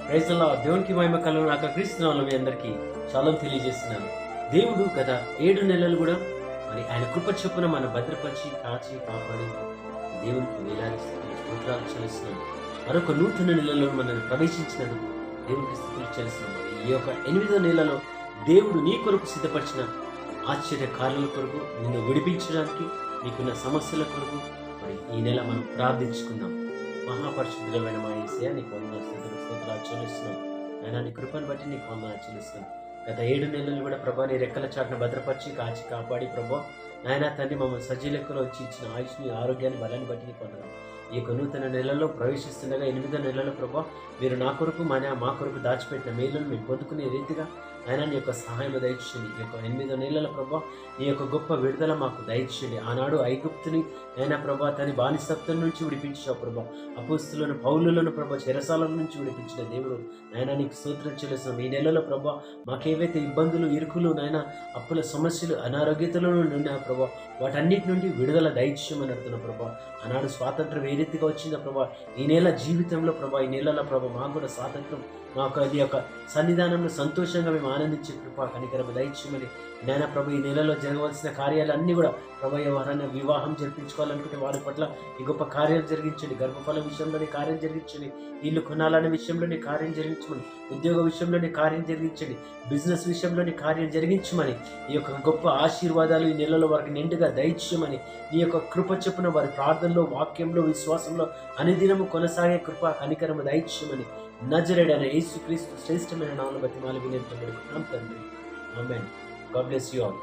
Praise the lord. దేవునికి మహిమ కలుగును గాక. క్రీస్తునామములో మీ అందరికీ షాలోమ్ తెలియజేస్తున్నాను. దేవుడు గత 7 నెలలు కూడా మరి ఆయన కృప చొప్పున మనం భద్రపరిచి కాచి కాపాడి దేవునికి వేలాది స్తుతులు స్తోత్రాలు చెల్లిస్తున్నాం. మరొక నూతన నెలలో మనల్ని ప్రవేశించినందుకు దేవునికి స్తుతులు చెల్లిస్తున్నాం. ఈ యొక్క 8వ నెలలో దేవుడు నీ కొరకు సిద్ధపరిచిన ఆశ్చర్య కార్యాల కొరకు నిన్ను విడిపించడానికి నీకున్న సమస్యల కొరకు మరి ఈ నెల మనం ప్రార్థించుకుందాం. మహాపరిశుద్ధుడమైన మా యేసయ్య నీకు వందనాలు స్తుతులు స్తోత్రాలు చెల్లిస్తున్నాం. ఆయన నీ కృపను బట్టి నీకు వందనాలు చెల్లిస్తున్నాం. గత 7 నెలలు కూడా ప్రభా నీ రెక్కల చాటున భద్రపరిచి కాచి కాపాడి ప్రభా నాయన తండ్రి మమ్మల్ని సజీ లెక్కలో వచ్చి ఇచ్చిన ఆయుష్ని ఆరోగ్యాన్ని బలాన్ని బట్టి నీకు వందనాలు. ఈ యొక్క నూతన నెలలో ప్రవేశిస్తుండగా 8వ నెలలో ప్రభా మీరు నా కొరకు మా కొరకు దాచిపెట్టిన మేలును మేము పొందుకునే రీతిగా ఆయన నీ యొక్క సహాయం దయచేయండి. ఈ యొక్క 8వ నెలల ప్రభా నీ యొక్క గొప్ప విడుదల మాకు దయచేయండి. ఆనాడు ఐగుప్తుని ఆయన ప్రభా తన బానిసత్వం నుంచి విడిపించావు ప్రభా. అపోస్తులను పౌలులను ప్రభా చెరసాల నుంచి విడిపించిన దేవుడు నాయన నీకు స్తోత్రం చెల్లిస్తున్నాం. ఈ నెలలో ప్రభా మాకేవైతే ఇబ్బందులు ఇరుకులు నాయన అప్పుల సమస్యలు అనారోగ్యతల నుండి ప్రభా వాటన్నిటి నుండి విడుదల దయచేయమని అడుగుతున్న ప్రభా. ఆనాడు స్వాతంత్రం ఏ రీతిగా వచ్చిందో ప్రభా ఈ నెల జీవితంలో ప్రభా ఈ నెలల ప్రభా మాకు కూడా స్వాతంత్రం మాకు అది యొక్క సన్నిధానంలో సంతోషంగా మేము ఆనందించే కృప కనికరం దయచేయమని నాయన ప్రభు ఈ నెలలో జరగవలసిన కార్యాలన్నీ కూడా ప్రభు ఎవరైనా వివాహం జరిపించుకోవాలనుకుంటే వారి పట్ల ఈ గొప్ప కార్యం జరిగించండి. గర్భఫలం విషయంలోని కార్యం జరిగించండి. ఇల్లు కొనాలనే విషయంలోని కార్యం జరిగించమని, ఉద్యోగ విషయంలోని కార్యం జరిగించండి, బిజినెస్ విషయంలోని కార్యం జరిగించమని, ఈ యొక్క గొప్ప ఆశీర్వాదాలు ఈ నెలలో వారికి నిండుగా దయచేయమని, నీ యొక్క కృప చొప్పున వారి ప్రార్థనలో వాక్యంలో విశ్వాసంలో అనుదినము కొనసాగే కృప కనికరము దయచేయమని నజరేయుడైన యేసుక్రీస్తు శ్రేష్టమైన నామములో బతిమాలి వినతించబడుతున్నాం తండ్రి. Amen. God bless you all.